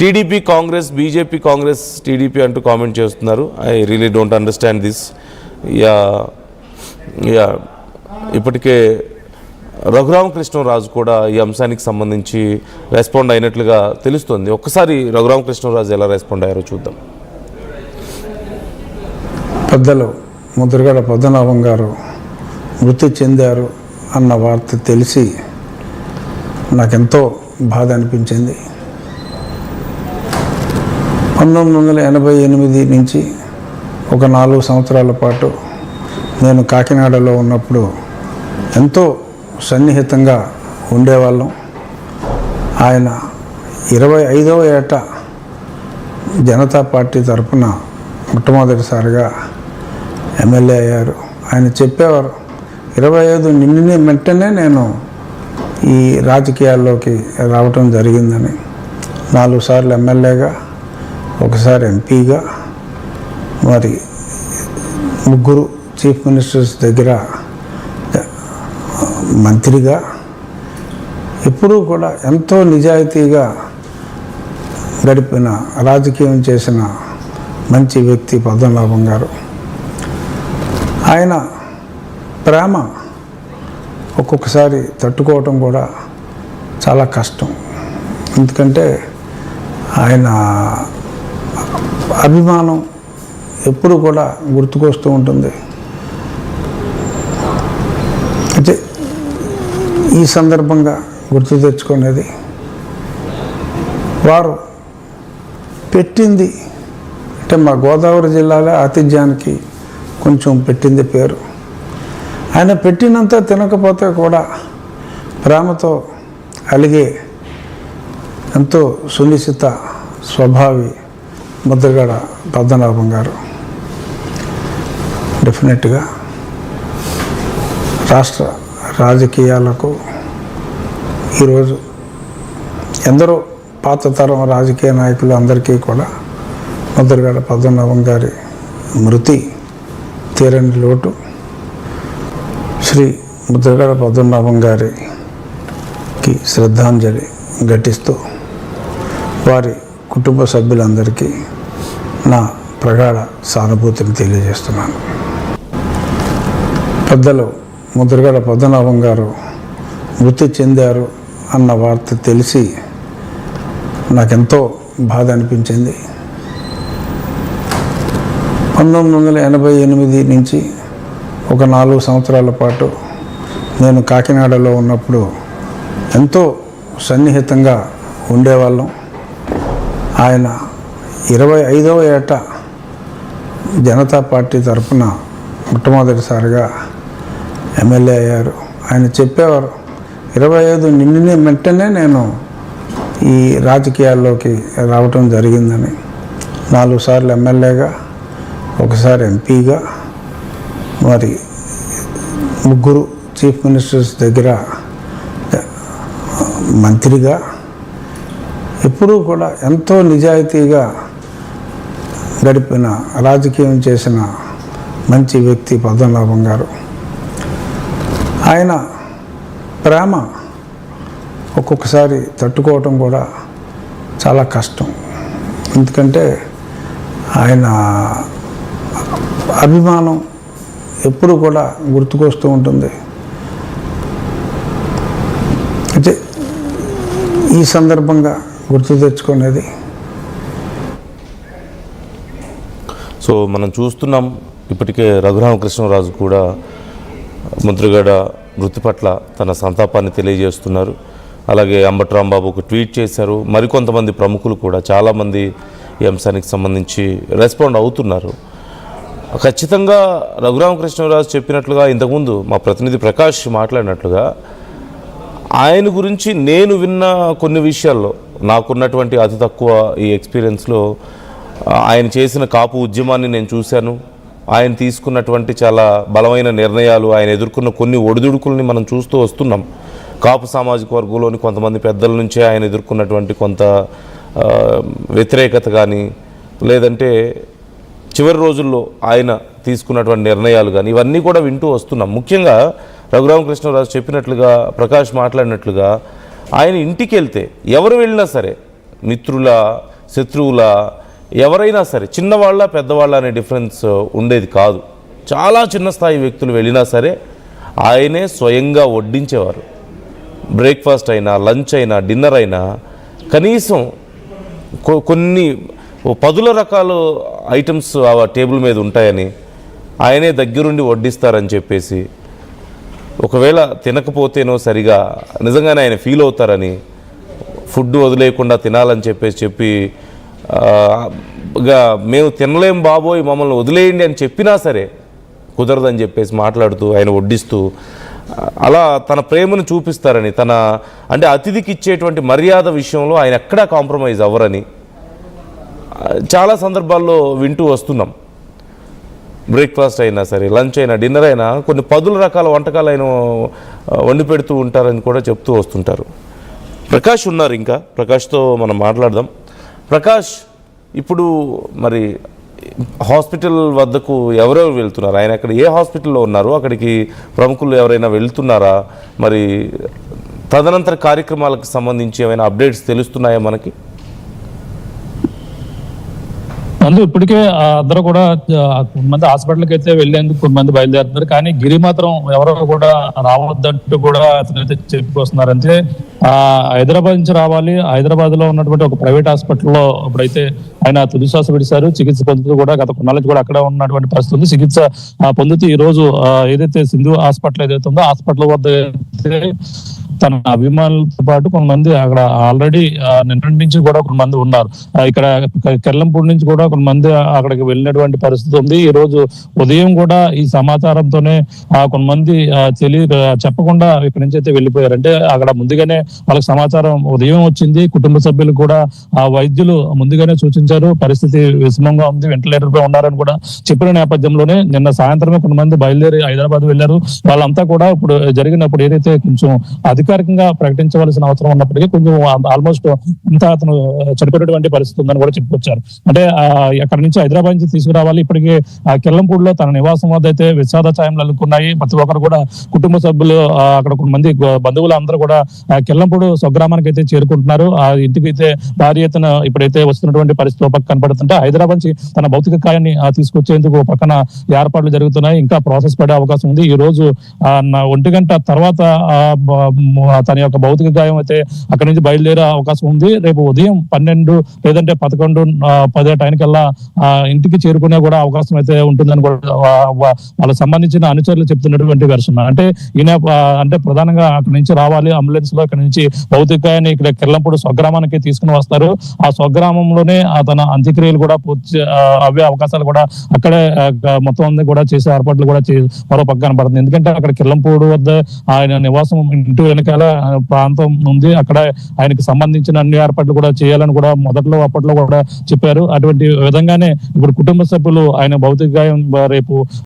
TDP Congress, BJP Congress, TDP అంటూ comment చేస్తున్నారు. I really don't understand this. ఇప్పటికే రఘురామకృష్ణరాజు కూడా ఈ అంశానికి సంబంధించి రెస్పాండ్ అయినట్లుగా తెలుస్తుంది. ఒక్కసారి రఘురామకృష్ణరాజు ఎలా రెస్పాండ్ అయ్యారో చూద్దాం. పెద్దలు ముద్రగడ పద్మనాభం గారు మృతి చెందారు అన్న వార్త తెలిసి నాకెంతో బాధ అనిపించింది. 1988 నుంచి ఒక 4 సంవత్సరాల పాటు నేను కాకినాడలో ఉన్నప్పుడు ఎంతో సన్నిహితంగా ఉండేవాళ్ళం. ఆయన 25వ ఏట జనతా పార్టీ తరఫున మొట్టమొదటిసారిగా ఎమ్మెల్యే అయ్యారు. ఆయన చెప్పేవారు, 25 నిండిన వెంటనే నేను ఈ రాజకీయాల్లోకి రావటం జరిగిందని. 4 సార్లు ఎమ్మెల్యేగా, ఒకసారి ఎంపీగా, మరి 3 చీఫ్ మినిస్టర్స్ దగ్గర మంత్రిగా, ఎప్పుడూ కూడా ఎంతో నిజాయితీగా గడిపిన, రాజకీయం చేసిన మంచి వ్యక్తి పద్మనాభం గారు. ఆయన ప్రేమ ఒక్కొక్కసారి తట్టుకోవటం కూడా చాలా కష్టం. ఎందుకంటే ఆయన అభిమానం ఎప్పుడు కూడా గుర్తుకొస్తూ ఉంటుంది. అయితే ఈ సందర్భంగా గుర్తు తెచ్చుకునేది, వారు పెట్టింది అంటే మా గోదావరి జిల్లాలో ఆతిథ్యానికి కొంచెం పెట్టింది పేరు. ఆయన పెట్టినంత తినకపోతే కూడా ప్రేమతో అలిగే ఎంతో సునిశ్చిత స్వభావి ముద్రగడ పద్మనాభం గారు. డెఫినెట్గా రాష్ట్ర రాజకీయాలకు ఈరోజు ఎందరో పాత తరం రాజకీయ నాయకులు అందరికీ కూడా ముద్రగడ పద్మనాభం గారి మృతి తీరని లోటు. శ్రీ ముద్రగడ పద్మనాభం గారికి శ్రద్ధాంజలి ఘటిస్తూ వారి కుటుంబ సభ్యులందరికీ నా ప్రగాఢ సానుభూతిని తెలియజేస్తున్నాను. పెద్దలు ముద్రగడ పద్మనాభం గారు మృతి చెందారు అన్న వార్త తెలిసి నాకెంతో బాధ అనిపించింది. 1988 నుంచి ఒక 4 సంవత్సరాల పాటు నేను కాకినాడలో ఉన్నప్పుడు ఎంతో సన్నిహితంగా ఉండేవాళ్ళం. ఆయన 25వ ఏట జనతా పార్టీ తరఫున మొట్టమొదటిసారిగా ఎమ్మెల్యే అయ్యారు. ఆయన చెప్పేవారు, 25 నిండిన వెంటనే నేను ఈ రాజకీయాల్లోకి రావటం జరిగిందని. 4 సార్లు ఎమ్మెల్యేగా, ఒకసారి ఎంపీగా, మరి 3 చీఫ్ మినిస్టర్స్ దగ్గర మంత్రిగా, ఎప్పుడూ కూడా ఎంతో నిజాయితీగా గడిపిన, రాజకీయం చేసిన మంచి వ్యక్తి పద్మనాభం గారు. ఆయన ప్రేమ ఒక్కొక్కసారి తట్టుకోవటం కూడా చాలా కష్టం. ఎందుకంటే ఆయన అభిమానం ఎప్పుడు కూడా గుర్తుకొస్తూ ఉంటుంది. అయితే ఈ సందర్భంగా గుర్తు తెచ్చుకునేది, సో మనం చూస్తున్నాం ఇప్పటికే రఘురామకృష్ణరాజు కూడా ముద్రగడ మృతి పట్ల తన సంతాపాన్ని తెలియజేస్తున్నారు. అలాగే అంబటి రాంబాబు ఒక ట్వీట్ చేశారు. మరికొంతమంది ప్రముఖులు కూడా చాలామంది ఈ అంశానికి సంబంధించి రెస్పాండ్ అవుతున్నారు. ఖచ్చితంగా రఘురామకృష్ణరాజు చెప్పినట్లుగా, ఇంతకుముందు మా ప్రతినిధి ప్రకాష్ మాట్లాడినట్లుగా, ఆయన గురించి నేను విన్న కొన్ని విషయాల్లో, నాకున్నటువంటి అతి తక్కువ ఈ ఎక్స్పీరియన్స్లో ఆయన చేసిన కాపు ఉద్యమాన్ని నేను చూశాను. ఆయన తీసుకున్నటువంటి చాలా బలమైన నిర్ణయాలు, ఆయన ఎదుర్కొన్న కొన్ని ఒడిదుడుకుల్ని మనం చూస్తూ వస్తున్నాం. కాపు సామాజిక వర్గంలోని కొంతమంది పెద్దల నుంచే ఆయన ఎదుర్కొన్నటువంటి కొంత వ్యతిరేకత కానీ, లేదంటే చివరి రోజుల్లో ఆయన తీసుకున్నటువంటి నిర్ణయాలు కానీ, ఇవన్నీ కూడా వింటూ వస్తున్నాం. ముఖ్యంగా రఘురామకృష్ణరాజు చెప్పినట్లుగా, ప్రకాష్ మాట్లాడినట్లుగా, ఆయన ఇంటికి వెళ్తే ఎవరు వెళ్ళినా సరే మిత్రుల, శత్రువుల, ఎవరైనా సరే చిన్నవాళ్ళ పెద్దవాళ్ళ అనే డిఫరెన్స్ ఉండేది కాదు. చాలా చిన్న స్థాయి వ్యక్తులు వెళ్ళినా సరే ఆయనే స్వయంగా వడ్డించేవారు. బ్రేక్ఫాస్ట్ అయినా, లంచ్ అయినా, డిన్నర్ అయినా కనీసం కొన్ని 10 రకాల ఐటమ్స్ ఆ టేబుల్ మీద ఉంటాయని ఆయనే దగ్గరుండి వడ్డిస్తారని చెప్పేసి, ఒకవేళ తినకపోతేనో సరిగా నిజంగానే ఆయన ఫీల్ అవుతారని ఫుడ్ వదిలేయకుండా తినాలని చెప్పి మేము తినలేం బాబోయ్ మమ్మల్ని వదిలేయండి అని చెప్పినా సరే కుదరదని చెప్పేసి మాట్లాడుతూ ఆయన వడ్డిస్తూ అలా తన ప్రేమను చూపిస్తారని, తన అంటే అతిథికి ఇచ్చేటువంటి మర్యాద విషయంలో ఆయన ఎక్కడా కాంప్రమైజ్ అవ్వరని చాలా సందర్భాల్లో వింటూ వస్తున్నాం. బ్రేక్ఫాస్ట్ అయినా సరే, లంచ్ అయినా, డిన్నర్ అయినా కొన్ని 10 రకాల వంటకాలు ఆయన వండి పెడుతూ ఉంటారని కూడా చెప్తూ వస్తుంటారు. ప్రకాష్ ఉన్నారు, ఇంకా ప్రకాష్తో మనం మాట్లాడదాం. ప్రకాష్, ఇప్పుడు మరి హాస్పిటల్ వద్దకు ఎవరెవరు వెళ్తున్నారు? ఆయన అక్కడ ఏ హాస్పిటల్లో ఉన్నారు? అక్కడికి ప్రముఖులు ఎవరైనా వెళ్తున్నారా? మరి తదనంతర కార్యక్రమాలకు సంబంధించి ఏమైనా అప్డేట్స్ తెలుస్తున్నాయా మనకి? అందులో ఇప్పటికే అందరూ కూడా కొంతమంది హాస్పిటల్కి అయితే వెళ్లేందుకు కొంతమంది బయలుదేరుతున్నారు. కానీ గిరి మాత్రం ఎవరో కూడా రావద్దంటూ కూడా అతనైతే చెప్పుకొస్తున్నారు. అంటే హైదరాబాద్ నుంచి రావాలి, హైదరాబాద్ లో ఉన్నటువంటి ఒక ప్రైవేట్ హాస్పిటల్లో ఇప్పుడైతే ఆయన తుది శ్వాస విడిచారు. చికిత్స పొందుతూ కూడా గత కొన్నాళ్ళ నుంచి కూడా అక్కడ ఉన్నటువంటి పరిస్థితి ఉంది. చికిత్స పొందుతూ ఈ రోజు ఏదైతే సింధు హాస్పిటల్ ఏదైతే ఉందో హాస్పిటల్ వద్ద తన అభిమానులతో పాటు కొంతమంది అక్కడ ఆల్రెడీ నిన్నటి నుంచి కూడా కొంతమంది ఉన్నారు. ఇక్కడ కెర్లంపూడి నుంచి కూడా కొంతమంది అక్కడికి వెళ్ళినటువంటి పరిస్థితి ఉంది. ఈ రోజు ఉదయం కూడా ఈ సమాచారంతోనే కొంతమంది చెప్పకుండా ఇక్కడి నుంచి అయితే వెళ్ళిపోయారు. అంటే అక్కడ ముందుగానే వాళ్ళకి సమాచారం ఉదయం వచ్చింది. కుటుంబ సభ్యులు కూడా వైద్యులు ముందుగానే సూచించారు, పరిస్థితి విషమంగా ఉంది, వెంటిలేటర్ పై ఉన్నారని కూడా చెప్పిన నేపథ్యంలోనే నిన్న సాయంత్రమే కొంతమంది బయలుదేరి హైదరాబాద్ వెళ్లారు. వాళ్ళంతా కూడా ఇప్పుడు జరిగినప్పుడు ఏదైతే కొంచెం అధికారికంగా ప్రకటించవలసిన అవసరం ఉన్నప్పటికీ కొంచెం ఆల్మోస్ట్ అంతా అతను చనిపోయినటువంటి పరిస్థితి ఉందని కూడా చెప్పుకొచ్చారు. అంటే అక్కడ నుంచి హైదరాబాద్ నుంచి తీసుకురావాలి. ఇప్పటికే కెల్లంపూడిలో తన నివాసం వద్ద అయితే విషాద ఛాయలు అల్లుకున్నాయి. ప్రతి ఒక్కరు కూడా కుటుంబ సభ్యులు అక్కడ కొంతమంది బంధువులు అందరూ కూడా కెల్లంపూడి స్వగ్రామానికి అయితే చేరుకుంటున్నారు. ఆ ఇంటికి అయితే భారీ ఎత్తున ఇప్పుడైతే వస్తున్నటువంటి పరిస్థితి పక్క కనపడుతుంటే హైదరాబాద్ నుంచి తన భౌతిక కాయాన్ని తీసుకొచ్చేందుకు పక్కన ఏర్పాట్లు జరుగుతున్నాయి. ఇంకా ప్రాసెస్ పడే అవకాశం ఉంది. ఈ రోజు 1 గంట తర్వాత తన యొక్క భౌతిక గాయం అయితే అక్కడి నుంచి బయలుదేరే అవకాశం ఉంది. రేపు ఉదయం 12 లేదంటే 11:10 టైంకల్లా ఇంటికి చేరుకునే కూడా అవకాశం అయితే ఉంటుందని కూడా వాళ్ళకి సంబంధించిన అనుచరులు చెప్తున్నటువంటి వెర్షన్. అంటే ఈయన అంటే ప్రధానంగా అక్కడి నుంచి రావాలి అంబులెన్స్ లో, అక్కడి నుంచి భౌతిక గాయాన్ని ఇక్కడ కిర్లంపూడి స్వగ్రామానికి తీసుకుని వస్తారు. ఆ స్వగ్రామంలోనే తన అంత్యక్రియలు కూడా పూర్తి అవే అవకాశాలు కూడా అక్కడే మొత్తం అన్ని కూడా చేసే ఏర్పాట్లు కూడా మరో పక్క కనపడుతుంది. ఎందుకంటే అక్కడ కిర్లంపూడి వద్ద ఆయన నివాసం ఇంటి వెనకాల ప్రాంతం ఉంది. అక్కడ ఆయనకు సంబంధించిన అన్ని ఏర్పాట్లు కూడా చేయాలని కూడా అప్పట్లో కూడా చెప్పారు. అటువంటి విధంగానే ఇప్పుడు కుటుంబ సభ్యులు ఆయన భౌతిక గాయం రేపు